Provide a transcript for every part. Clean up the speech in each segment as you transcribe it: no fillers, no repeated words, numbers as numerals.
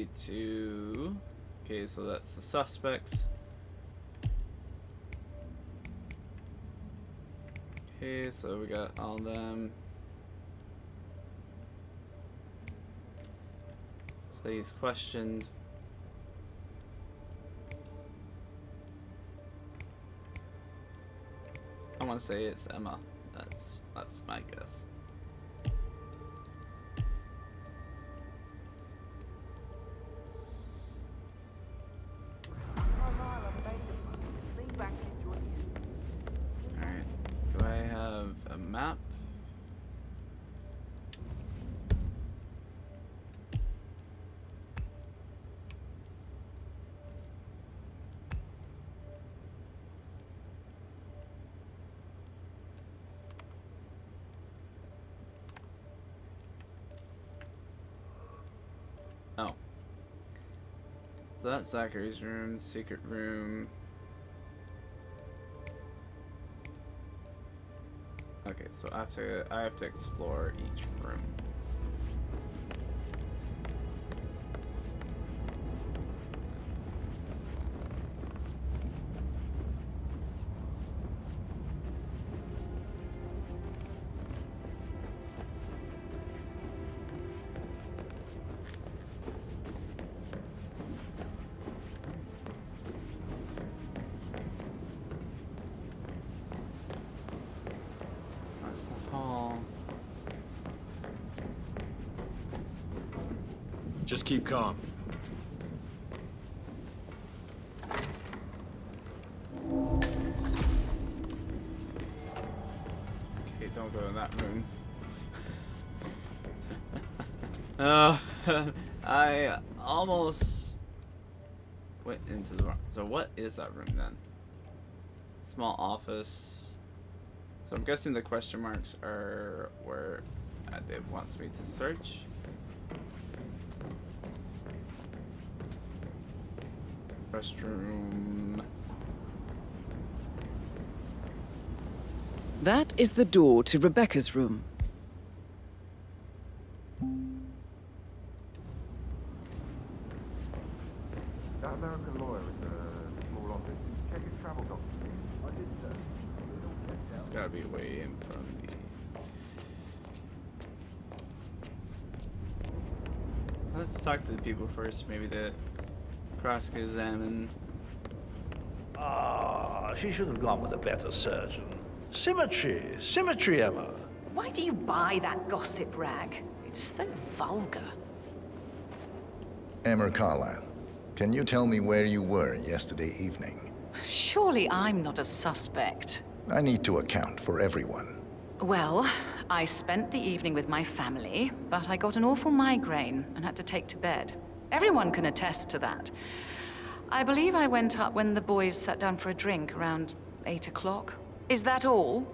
need to... Okay, so that's the suspects. Okay, so we got all them. So he's questioned. I want to say it's Emma. That's my guess. Alright. Do I have a map? Oh. So that's Zachary's room, secret room. Okay, so I have to explore each room. Just keep calm. Okay, don't go in that room. Oh, I almost went into the wrong. So what is that room then? Small office. So I'm guessing the question marks are where it wants me to search. Restroom. That is the door to Rebecca's room. That American lawyer at the small office. Check his travel documents. I did, sir. There's gotta be a way in from the... Let's talk to the people first. Maybe the cross-examine. Ah, she should have gone with a better surgeon. Symmetry, Emma. Why do you buy that gossip rag? It's so vulgar. Emma Carlyle, can you tell me where you were yesterday evening? Surely I'm not a suspect. I need to account for everyone. Well, I spent the evening with my family, but I got an awful migraine and had to take to bed. Everyone can attest to that. I believe I went up when the boys sat down for a drink around 8 o'clock. Is that all?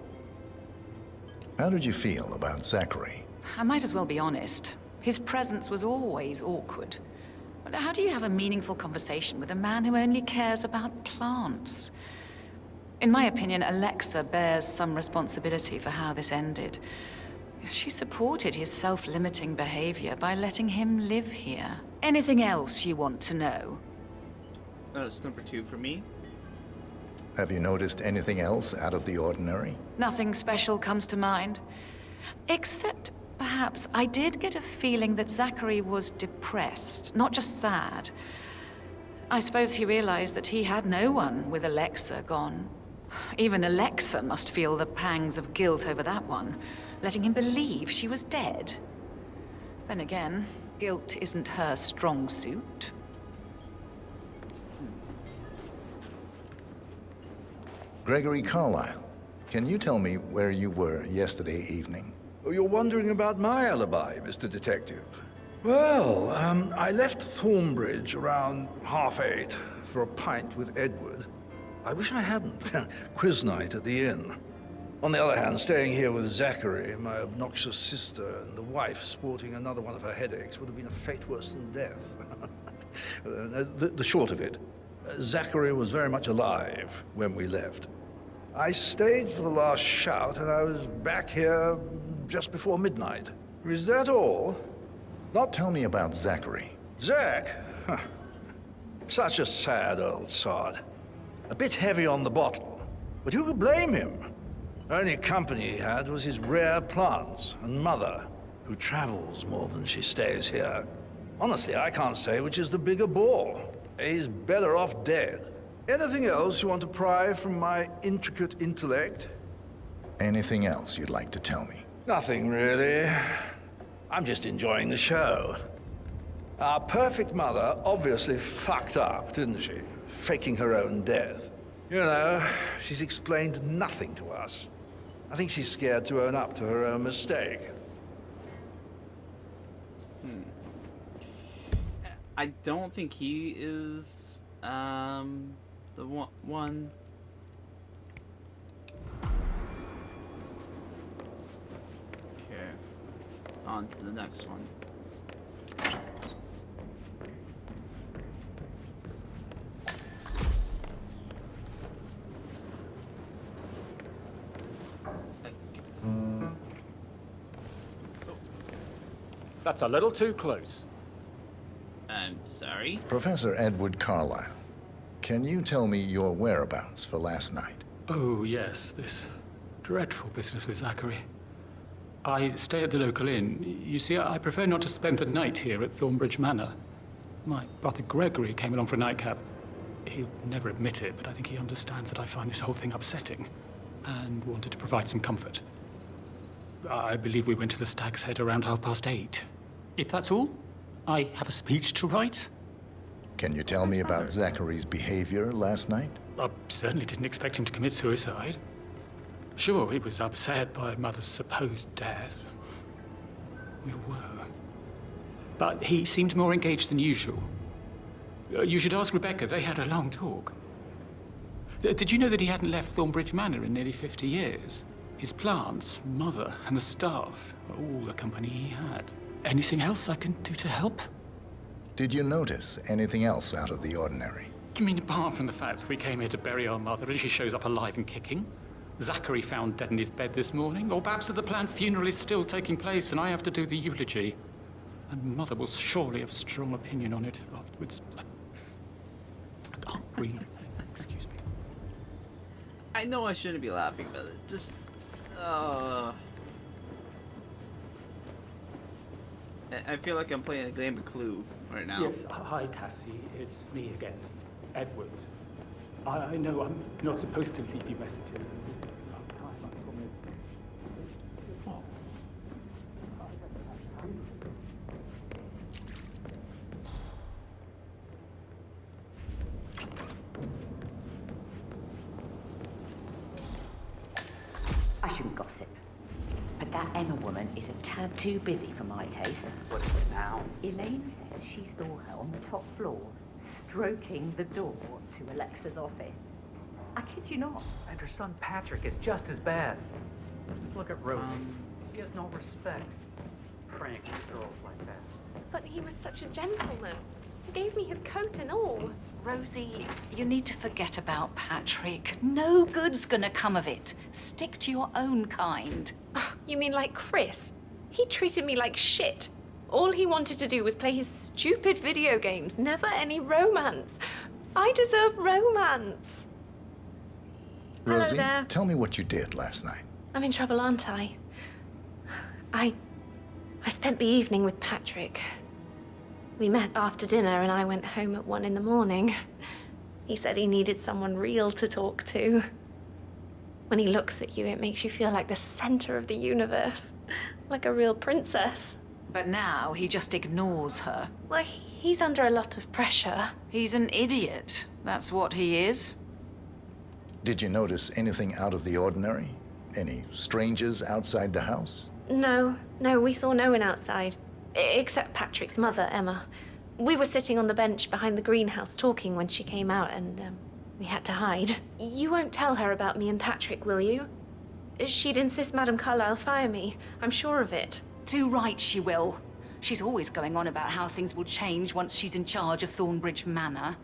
How did you feel about Zachary? I might as well be honest. His presence was always awkward. But how do you have a meaningful conversation with a man who only cares about plants? In my opinion, Alexa bears some responsibility for how this ended. She supported his self-limiting behavior by letting him live here. Anything else you want to know? That's number 2 for me. Have you noticed anything else out of the ordinary? Nothing special comes to mind. Except, perhaps, I did get a feeling that Zachary was depressed, not just sad. I suppose he realized that he had no one with Alexa gone. Even Alexa must feel the pangs of guilt over that one, letting him believe she was dead. Then again, guilt isn't her strong suit. Gregory Carlyle, can you tell me where you were yesterday evening? Oh, you're wondering about my alibi, Mr. Detective. Well, I left Thornbridge around 8:30 for a pint with Edward. I wish I hadn't. Quiz night at the inn. On the other hand, staying here with Zachary, my obnoxious sister, and the wife sporting another one of her headaches would have been a fate worse than death. The short of it, Zachary was very much alive when we left. I stayed for the last shout, and I was back here just before midnight. Is that all? Tell me about Zachary. Zack? Huh. Such a sad old sod. A bit heavy on the bottle, but who could blame him? Only company he had was his rare plants and mother, who travels more than she stays here. Honestly, I can't say which is the bigger bore. He's better off dead. Anything else you want to pry from my intricate intellect? Anything else you'd like to tell me? Nothing, really. I'm just enjoying the show. Our perfect mother obviously fucked up, didn't she? Faking her own death. You know, she's explained nothing to us. I think she's scared to own up to her own mistake. I don't think he is the one. Okay, on to the next one. That's a little too close. I'm sorry. Professor Edward Carlyle, can you tell me your whereabouts for last night? Oh, yes, this dreadful business with Zachary. I stay at the local inn. You see, I prefer not to spend the night here at Thornbridge Manor. My brother Gregory came along for a nightcap. He'll never admit it, but I think he understands that I find this whole thing upsetting and wanted to provide some comfort. I believe we went to the Stag's Head around 8:30. If that's all, I have a speech to write. Can you tell me about Zachary's behavior last night? I certainly didn't expect him to commit suicide. Sure, he was upset by Mother's supposed death. We were. But he seemed more engaged than usual. You should ask Rebecca. They had a long talk. Did you know that he hadn't left Thornbridge Manor in nearly 50 years? His plants, Mother, and the staff were all the company he had. Anything else I can do to help? Did you notice anything else out of the ordinary? You mean apart from the fact that we came here to bury our mother and she shows up alive and kicking? Zachary found dead in his bed this morning? Or perhaps that the planned funeral is still taking place and I have to do the eulogy? And Mother will surely have a strong opinion on it afterwards. I can't breathe. Excuse me. I know I shouldn't be laughing, but it just I feel like I'm playing a game of Clue right now. Yes, hi Cassie, it's me again, Edward. I know I'm not supposed to leave you messages. I shouldn't gossip, but that Emma woman is a tad too busy for my taste. What is it now? Elaine says she saw her on the top floor, stroking the door to Alexa's office. I kid you not. And her son Patrick is just as bad. Just look at Rosie. She has no respect. Praying for girls like that. But he was such a gentleman. He gave me his coat and all. Rosie, you need to forget about Patrick. No good's gonna come of it. Stick to your own kind. You mean like Chris? He treated me like shit. All he wanted to do was play his stupid video games, never any romance. I deserve romance. Rosie, Hello there. tell me what you did last night. I'm in trouble, aren't I? I spent the evening with Patrick. We met after dinner and I went home at 1 in the morning. He said he needed someone real to talk to. When he looks at you, it makes you feel like the center of the universe, like a real princess. But now he just ignores her. Well, he's under a lot of pressure. He's an idiot. That's what he is. Did you notice anything out of the ordinary? Any strangers outside the house? No, we saw no one outside. Except Patrick's mother, Emma. We were sitting on the bench behind the greenhouse talking when she came out and we had to hide. You won't tell her about me and Patrick, will you? She'd insist Madame Carlyle fire me. I'm sure of it. Too right she will. She's always going on about how things will change once she's in charge of Thornbridge Manor.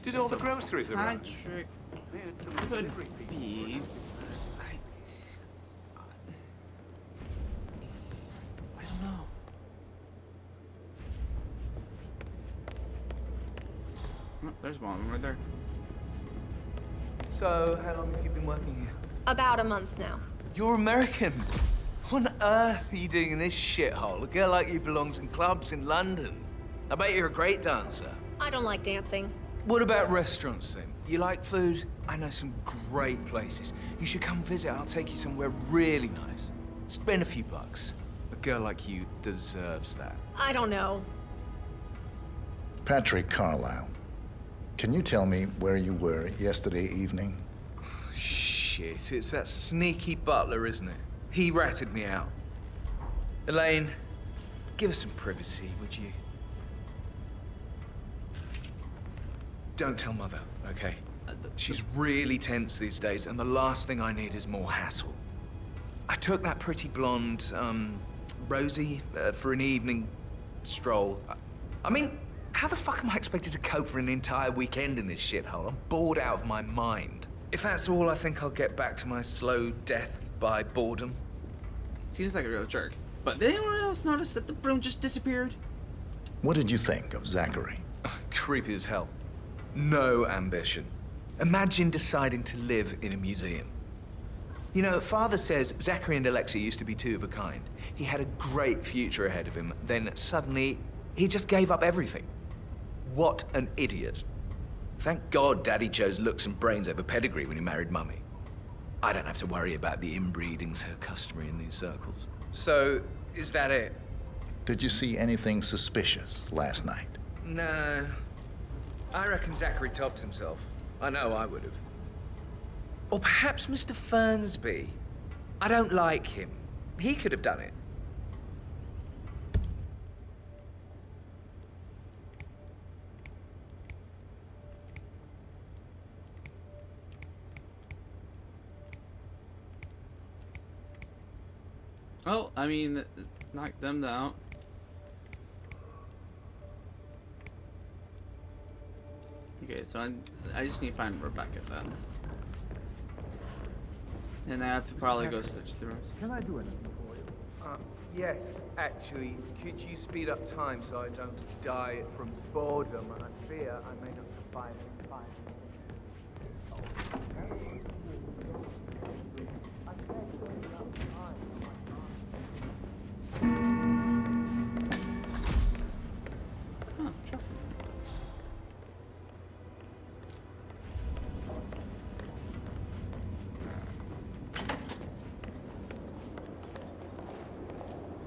Did all the groceries arrive? Patrick could be. There's one of them right there. So, how long have you been working here? About a month now. You're American. What on earth are you doing in this shithole? A girl like you belongs in clubs in London. I bet you're a great dancer. I don't like dancing. What about restaurants then? You like food? I know some great places. You should come visit. I'll take you somewhere really nice. Spend a few bucks. A girl like you deserves that. I don't know. Patrick Carlisle, can you tell me where you were yesterday evening? Shit, it's that sneaky butler, isn't it? He ratted me out. Elaine, give us some privacy, would you? Don't tell Mother, okay? She's really tense these days, and the last thing I need is more hassle. I took that pretty blonde, Rosie, for an evening stroll. I mean, how the fuck am I expected to cope for an entire weekend in this shithole? I'm bored out of my mind. If that's all, I think I'll get back to my slow death by boredom. Seems like a real jerk. But did anyone else notice that the broom just disappeared? What did you think of Zachary? Creepy as hell. No ambition. Imagine deciding to live in a museum. You know, Father says Zachary and Alexia used to be two of a kind. He had a great future ahead of him, then suddenly he just gave up everything. What an idiot. Thank God Daddy chose looks and brains over pedigree when he married Mummy. I don't have to worry about the inbreeding so customary in these circles. So, is that it? Did you see anything suspicious last night? No. I reckon Zachary topped himself. I know I would have. Or perhaps Mr. Fernsby. I don't like him. He could have done it. Oh, I mean, knock them down. Okay, so I just need to find Rebecca then. And I have to probably go search the rooms. Can I do anything for you? Yes, actually. Could you speed up time so I don't die from boredom? I fear I may not survive in 5 minutes. Oh, trophy.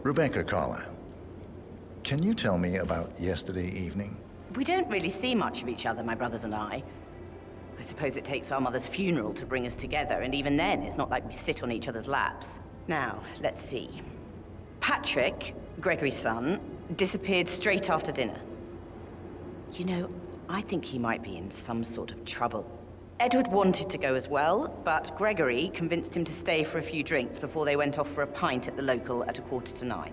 Rebecca Carlisle, can you tell me about yesterday evening? We don't really see much of each other, my brothers and I. I suppose it takes our mother's funeral to bring us together, and even then, it's not like we sit on each other's laps. Now, let's see. Patrick, Gregory's son, disappeared straight after dinner. You know, I think he might be in some sort of trouble. Edward wanted to go as well, but Gregory convinced him to stay for a few drinks before they went off for a pint at the local at 9:15.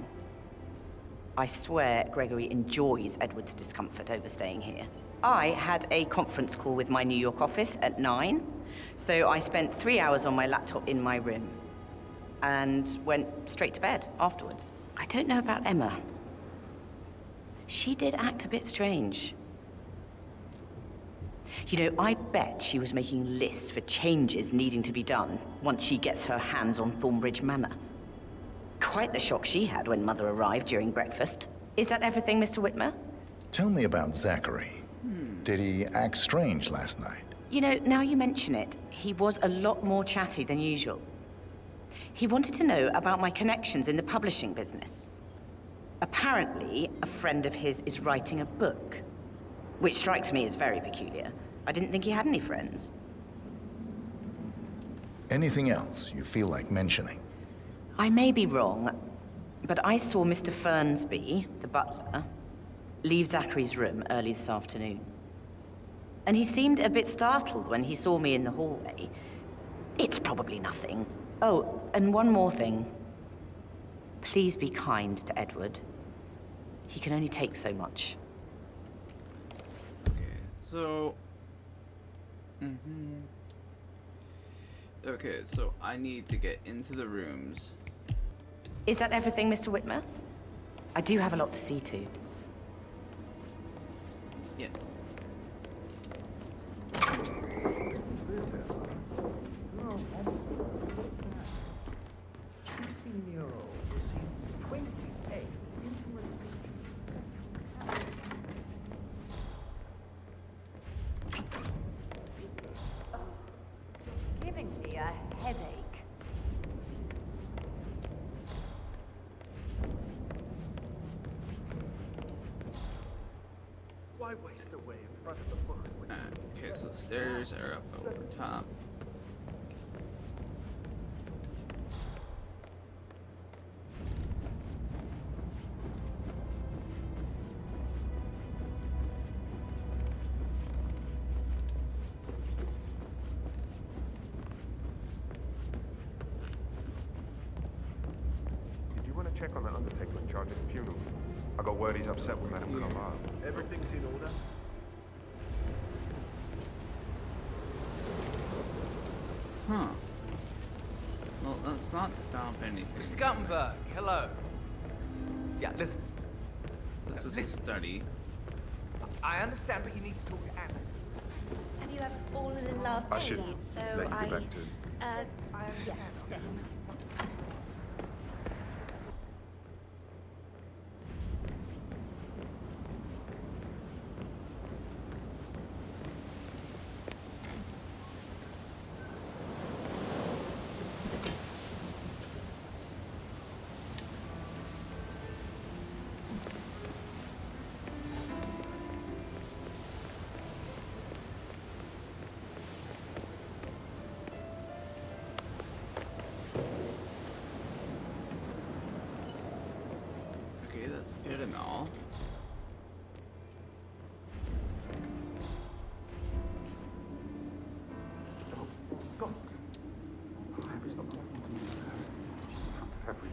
I swear Gregory enjoys Edward's discomfort over staying here. I had a conference call with my New York office at 9, so I spent 3 hours on my laptop in my room and went straight to bed afterwards. I don't know about Emma. She did act a bit strange. You know, I bet she was making lists for changes needing to be done once she gets her hands on Thornbridge Manor. Quite the shock she had when Mother arrived during breakfast. Is that everything, Mr. Whitmer? Tell me about Zachary. Did he act strange last night? You know, now you mention it, he was a lot more chatty than usual. He wanted to know about my connections in the publishing business. Apparently, a friend of his is writing a book, which strikes me as very peculiar. I didn't think he had any friends. Anything else you feel like mentioning? I may be wrong, but I saw Mr. Fernsby, the butler, leave Zachary's room early this afternoon. And he seemed a bit startled when he saw me in the hallway. It's probably nothing. Oh, and one more thing. Please be kind to Edward. He can only take so much. Okay, so... Okay, so I need to get into the rooms. Is that everything, Mr. Whitmer? I do have a lot to see to. Yes. Why waste away in front of the book? Okay, so the stairs are up over top. Did you want to check on that undertaker in charge of the funeral? I got word he's upset with Madame Carlyle. Everything's in order. Huh. Well, let's not dump anything. Mr. Guttenberg, hello. Yeah, listen. So this is a study. I understand, but you need to talk to Anna. Have you ever fallen in love? I should So let you get back to yeah, same. Okay, that's good and all. Everybody.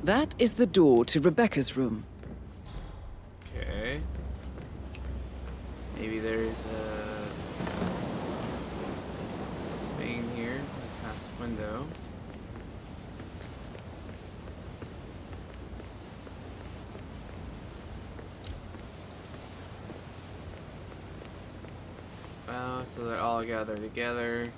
That is the door to Rebecca's room. Okay. Maybe there's a thing here, past window. Wow, so they're all gathered together.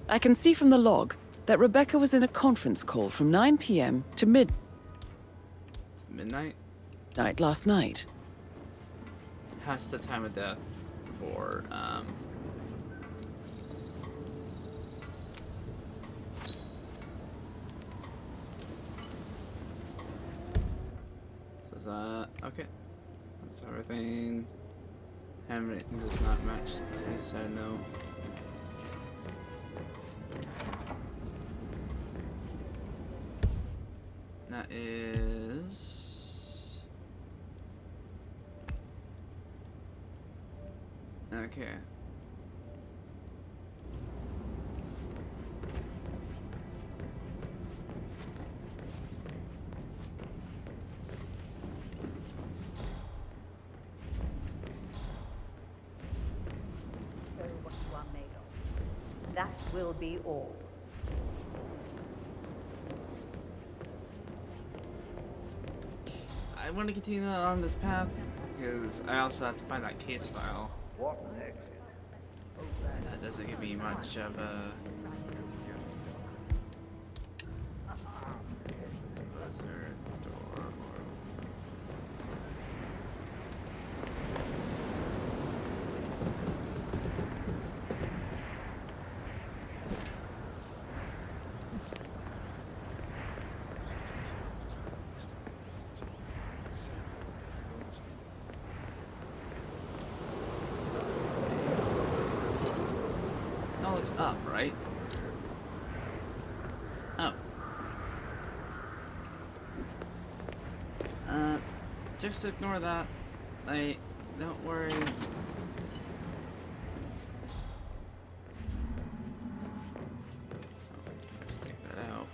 I can see from the log that Rebecca was in a conference call from 9 p.m. to Midnight? midnight last night. Past the time of death for, says, okay. That's everything. Handwritten does not match the suicide note. That is... Okay. Show what you are made of. That will be all. I want to continue on this path because I also have to find that case file. What next? That doesn't give me much of a... Was there a door or... No, it's up, right? Oh. Just ignore that. Don't worry. Just take that out.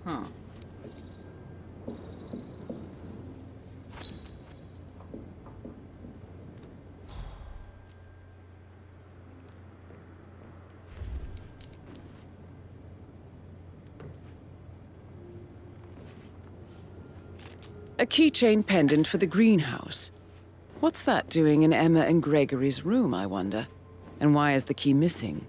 Huh. A keychain pendant for the greenhouse. What's that doing in Emma and Gregory's room, I wonder? And why is the key missing?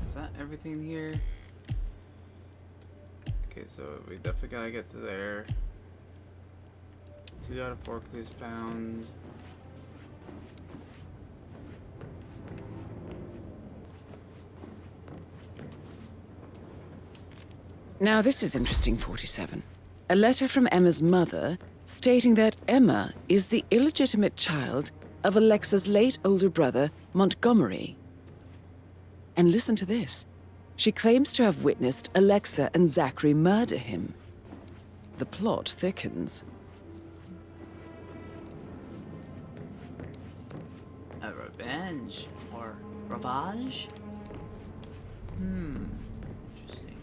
Is that everything here? Okay, so we definitely gotta get to there. 2 out of 4 clues found. Now this is interesting, 47. A letter from Emma's mother stating that Emma is the illegitimate child of Alexa's late older brother, Montgomery. And listen to this. She claims to have witnessed Alexa and Zachary murder him. The plot thickens. A revenge or revenge? Interesting.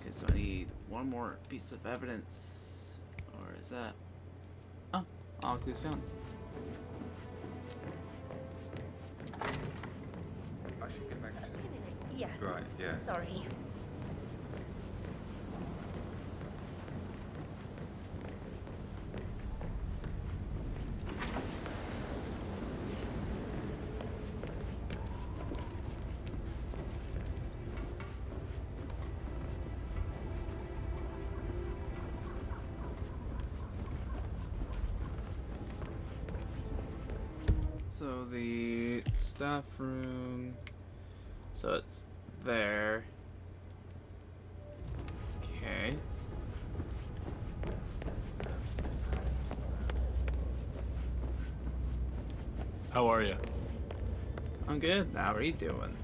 Okay, so I need one more piece of evidence. Or is that... Oh, all clues found. I should get back to Yeah. Right, yeah. Sorry. So the staff room, so it's there. Okay. How are you? I'm good. How are you doing?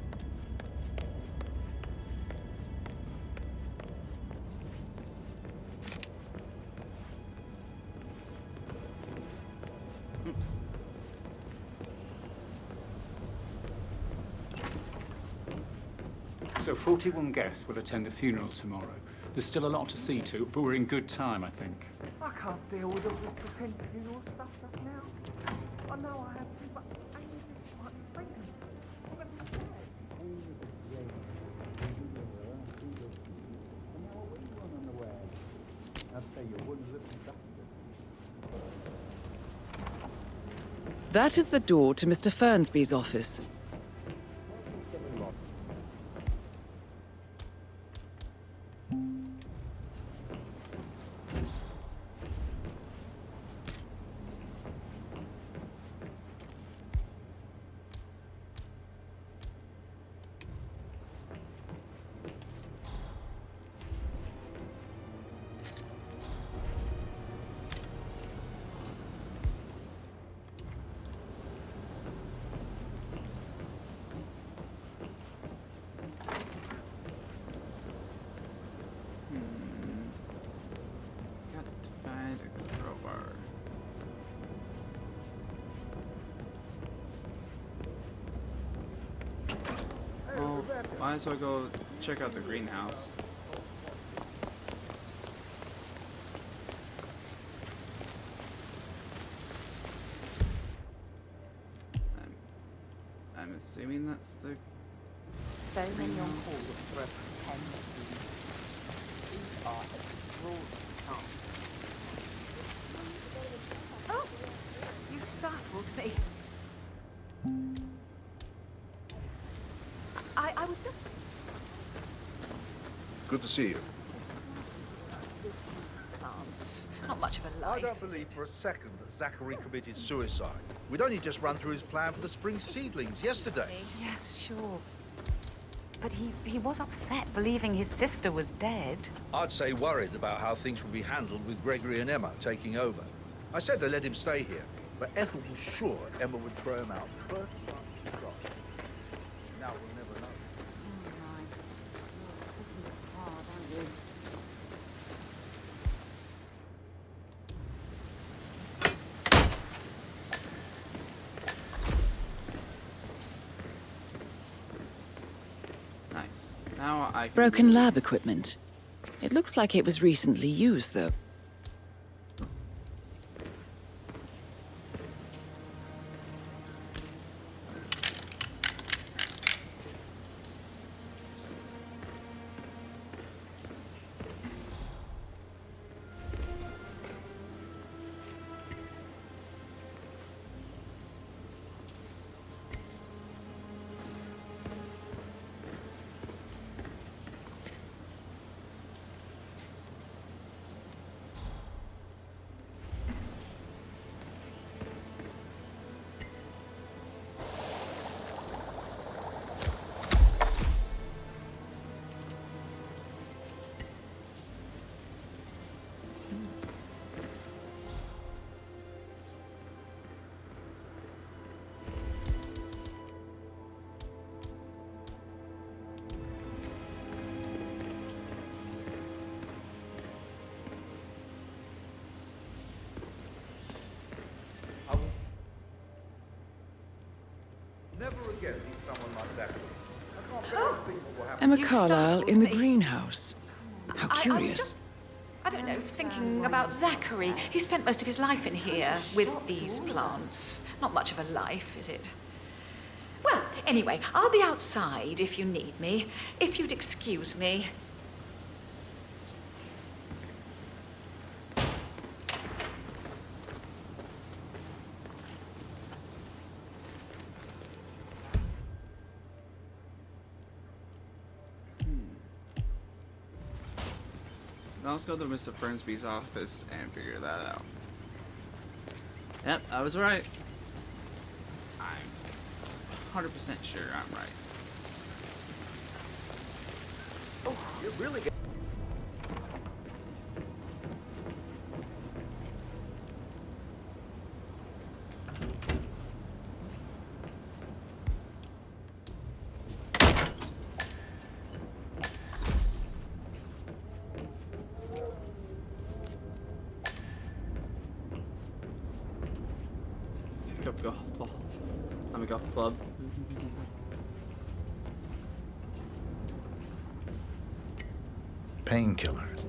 Oops. So 41 guests will attend the funeral tomorrow. There's still a lot to see to, but we're in good time, I think. I can't deal with all this pretend funeral stuff now. I know I have to, but I need this one freedom. That is the door to Mr. Fernsby's office. Got to find a crowbar. Well, might as well go check out the greenhouse. I'm assuming that's the... So many on call for a pretend funeral. These are extraordinary. Oh, you startled me. I was just... Good to see you. Not much of a life. I don't believe for a second that Zachary committed suicide. We'd only just run through his plan for the spring seedlings yesterday. Yes, sure. But he was upset believing his sister was dead. I'd say worried about how things would be handled with Gregory and Emma taking over. I said they let him stay here, but Ethel was sure Emma would throw him out first chance she got. Now we'll never know. Nice. Now I can Broken lab equipment. It looks like it was recently used, though. Never again meet someone like Zachary. I can't bear to think what will happen. Emma You Carlyle in startled the me. greenhouse. How I was curious. just, I don't know, thinking about Zachary. He spent most of his life in here with these plants. Not much of a life, is it? Well, anyway, I'll be outside if you need me. If you'd excuse me. Now let's go to Mr. Fernsby's office and figure that out. Yep, I was right. I'm 100% sure I'm right. Oh, you really get. Golf ball. I'm a golf club. Painkillers.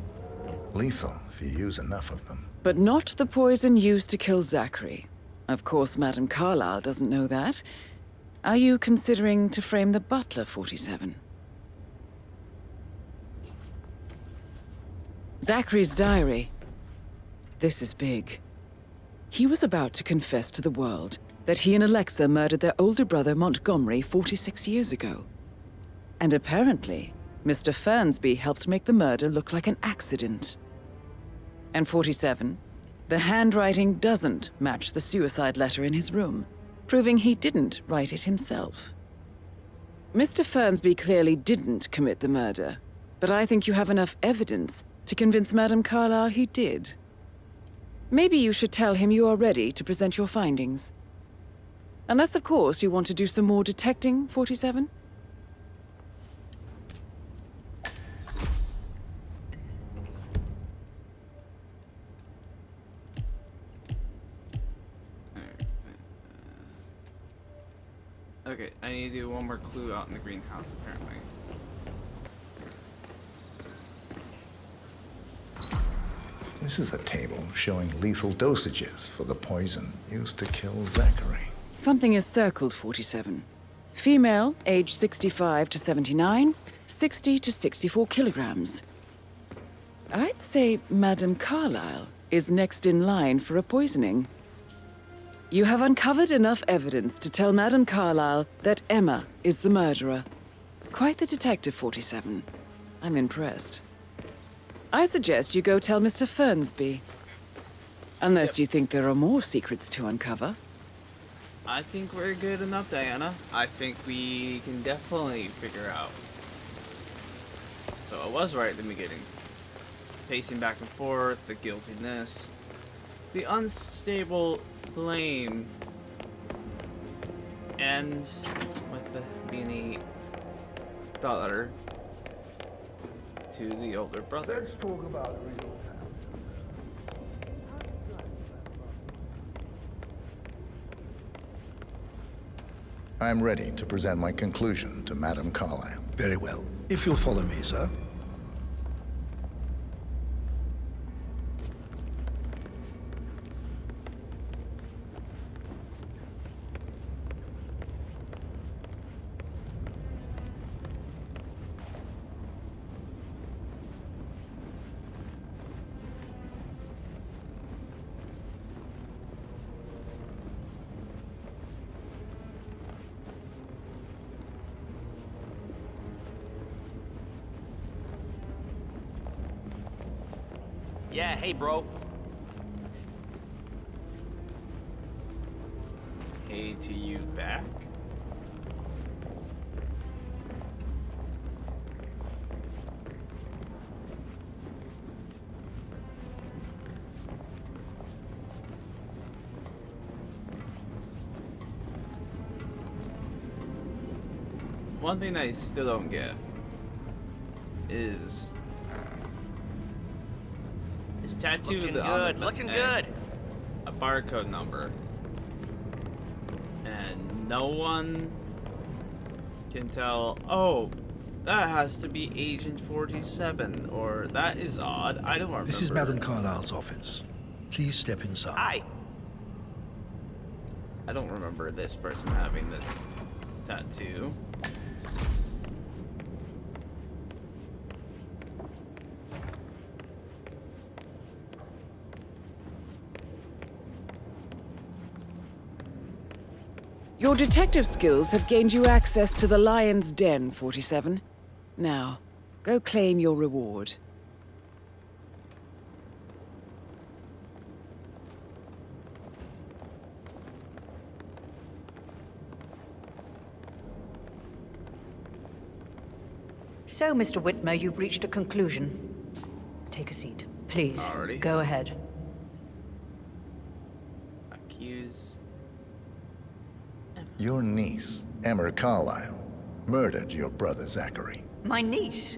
Lethal if you use enough of them. But not the poison used to kill Zachary. Of course, Madame Carlyle doesn't know that. Are you considering to frame the butler, 47? Zachary's diary. This is big. He was about to confess to the world that he and Alexa murdered their older brother Montgomery 46 years ago. And apparently, Mr. Fernsby helped make the murder look like an accident. And 47, the handwriting doesn't match the suicide letter in his room, proving he didn't write it himself. Mr. Fernsby clearly didn't commit the murder, but I think you have enough evidence to convince Madame Carlyle he did. Maybe you should tell him you are ready to present your findings. Unless, of course, you want to do some more detecting, 47? Okay, I need to do one more clue out in the greenhouse, apparently. This is a table showing lethal dosages for the poison used to kill Zachary. Something is circled, 47. Female, age 65 to 79, 60 to 64 kilograms. I'd say Madame Carlyle is next in line for a poisoning. You have uncovered enough evidence to tell Madame Carlyle that Emma is the murderer. Quite the detective, 47. I'm impressed. I suggest you go tell Mr. Fernsby. Unless you think there are more secrets to uncover. I think we're good enough, Diana. I think we can definitely figure out. So I was right at the beginning. Pacing back and forth, the guiltiness, the unstable blame, and with the beanie thought letter to the older brother. Let's talk about real time. I'm ready to present my conclusion to Madame Carlyle. Very well. If you'll follow me, sir. Yeah, hey, bro. Hey to you back? One thing I still don't get is his tattoo Looking on good, the looking neck, good. a barcode number, and no one can tell, oh, that has to be Agent 47, or that is odd, I don't remember. This is Madame Carlyle's office. Please step inside. Hi. I don't remember this person having this tattoo. Your detective skills have gained you access to the Lion's Den, 47. Now, go claim your reward. So, Mr. Whitmer, you've reached a conclusion. Take a seat, please. Already? Go ahead. Accuse. Your niece, Emma Carlyle, murdered your brother Zachary. My niece?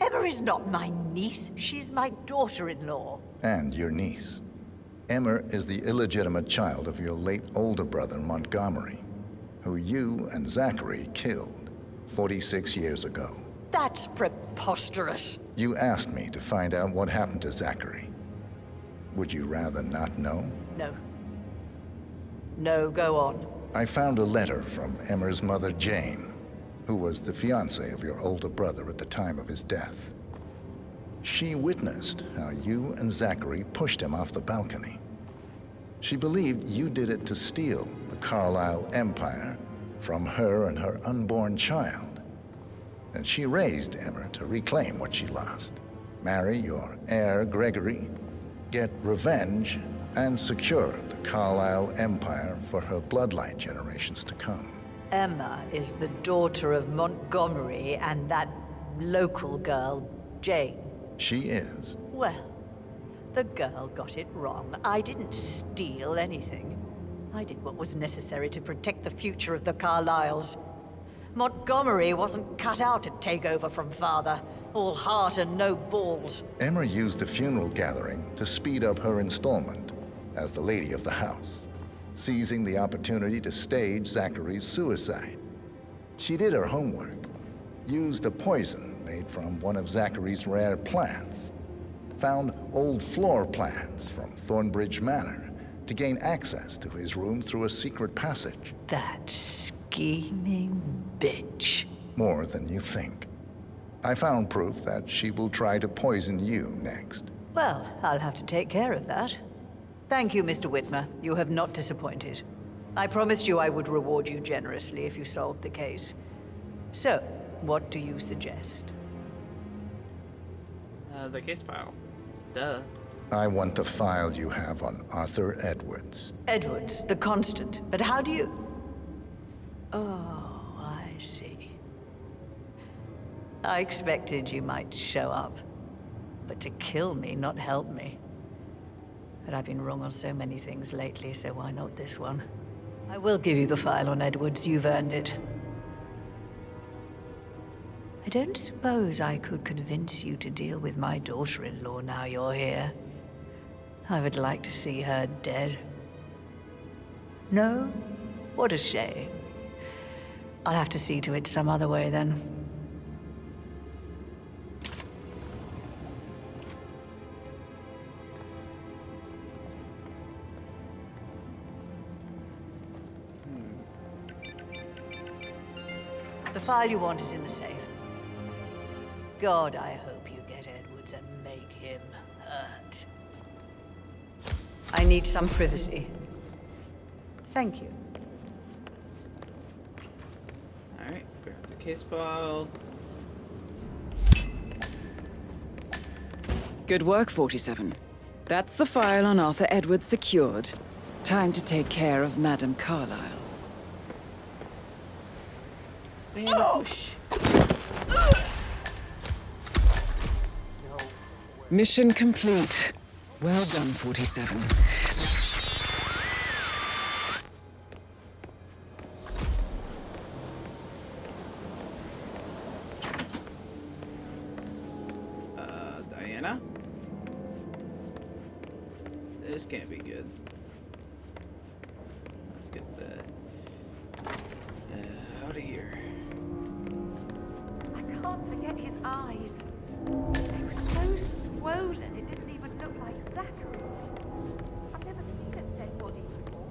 Emma is not my niece. She's my daughter-in-law. And your niece. Emma is the illegitimate child of your late older brother Montgomery, who you and Zachary killed 46 years ago. That's preposterous. You asked me to find out what happened to Zachary. Would you rather not know? No. No, go on. I found a letter from Emma's mother, Jane, who was the fiancée of your older brother at the time of his death. She witnessed how you and Zachary pushed him off the balcony. She believed you did it to steal the Carlyle empire from her and her unborn child. And she raised Emma to reclaim what she lost, marry your heir, Gregory, get revenge, and secure the Carlyle empire for her bloodline generations to come. Emma is the daughter of Montgomery and that local girl, Jane. She is. Well, the girl got it wrong. I didn't steal anything. I did what was necessary to protect the future of the Carlyles. Montgomery wasn't cut out to take over from father. All heart and no balls. Emma used the funeral gathering to speed up her installment as the lady of the house, seizing the opportunity to stage Zachary's suicide. She did her homework, used a poison made from one of Zachary's rare plants, found old floor plans from Thornbridge Manor to gain access to his room through a secret passage. That scheming bitch. More than you think. I found proof that she will try to poison you next. Well, I'll have to take care of that. Thank you, Mr. Whitmer. You have not disappointed. I promised you I would reward you generously if you solved the case. So, what do you suggest? The case file. Duh. I want the file you have on Arthur Edwards. Edwards, the constant. But how do you... Oh, I see. I expected you might show up. But to kill me, not help me. But I've been wrong on so many things lately, so why not this one? I will give you the file on Edwards. You've earned it. I don't suppose I could convince you to deal with my daughter-in-law now you're here. I would like to see her dead. No? What a shame. I'll have to see to it some other way then. The file you want is in the safe. God, I hope you get Edwards and make him hurt. I need some privacy. Thank you. Alright, grab the case file. Good work, 47. That's the file on Arthur Edwards secured. Time to take care of Madame Carlyle. Mission complete. Well done, 47. Diana? This can't be good. Let's get that out of here. I can't forget his eyes. They were so swollen, it didn't even look like Zachary. I've never seen a dead body before.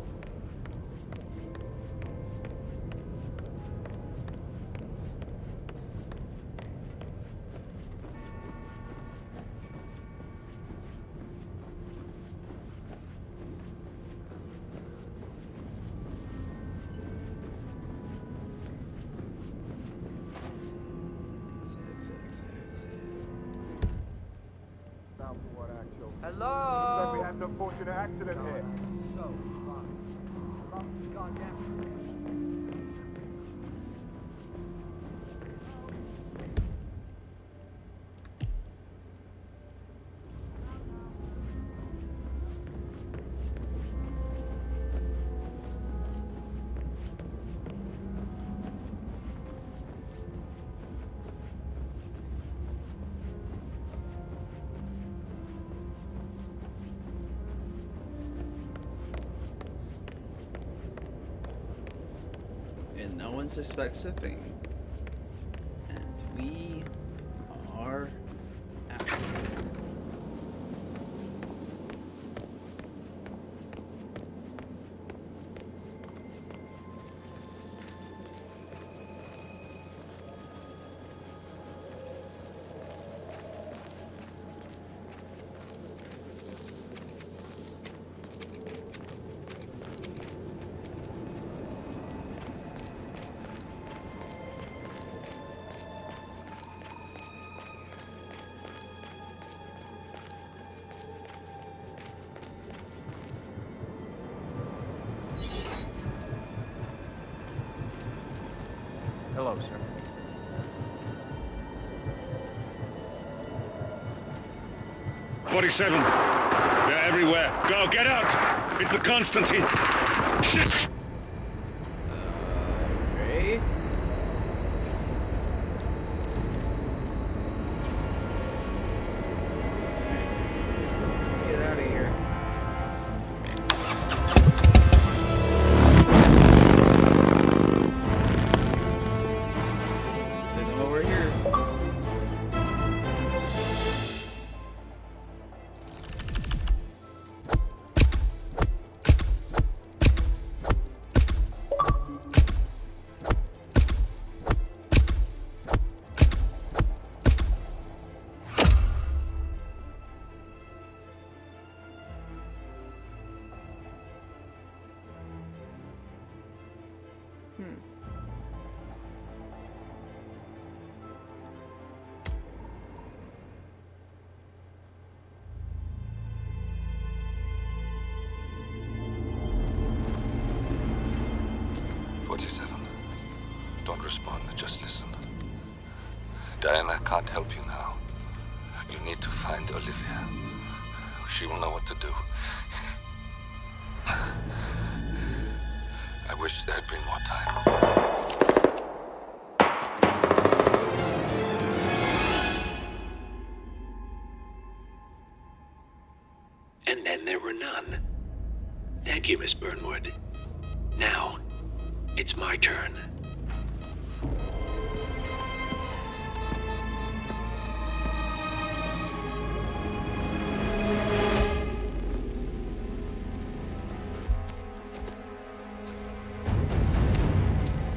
Hello? So we had an unfortunate accident here. So goddamn. And no one suspects a thing. And we are out. Hello, sir. "47. They're everywhere. Go, get out! It's the Constantine. Shit! Ray? Let's get out of here. They know we're here. Don't respond, just listen. Diana can't help you now. You need to find Olivia. She will know what to do. I wish there had been more time. And then there were none. Thank you, Miss Burnwood. Now, it's my turn.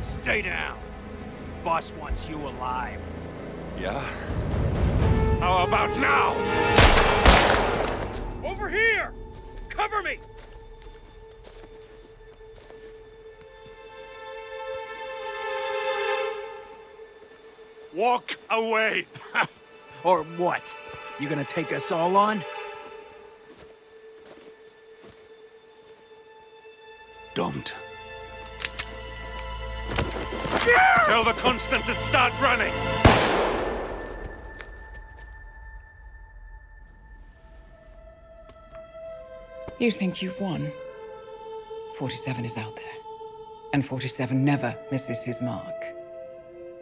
Stay down. Boss wants you alive. Yeah? How about now? Over here! Cover me! Walk away! Or what? You gonna take us all on? Don't. Tell the Constant to start running! You think you've won? 47 is out there. And 47 never misses his mark.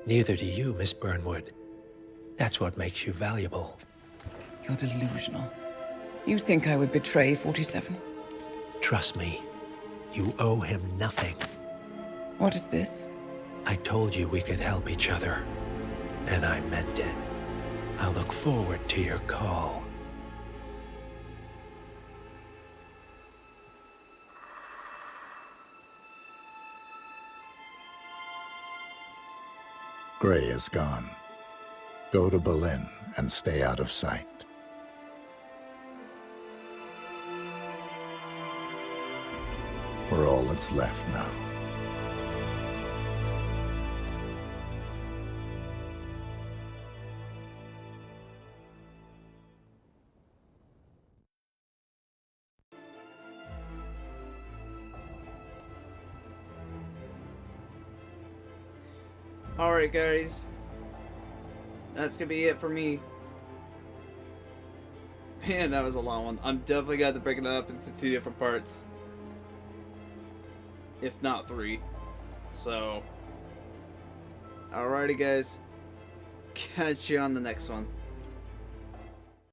Neither do you, Miss Burnwood. That's what makes you valuable. You're delusional. You think I would betray 47? Trust me, you owe him nothing. What is this? I told you we could help each other, and I meant it. I'll look forward to your call. Gray is gone. Go to Berlin and stay out of sight. We're all that's left now. Alright, guys. That's gonna be it for me. Man, that was a long one. I'm definitely gonna have to break it up into 2 different parts. If not 3. So. Alrighty, guys. Catch you on the next one.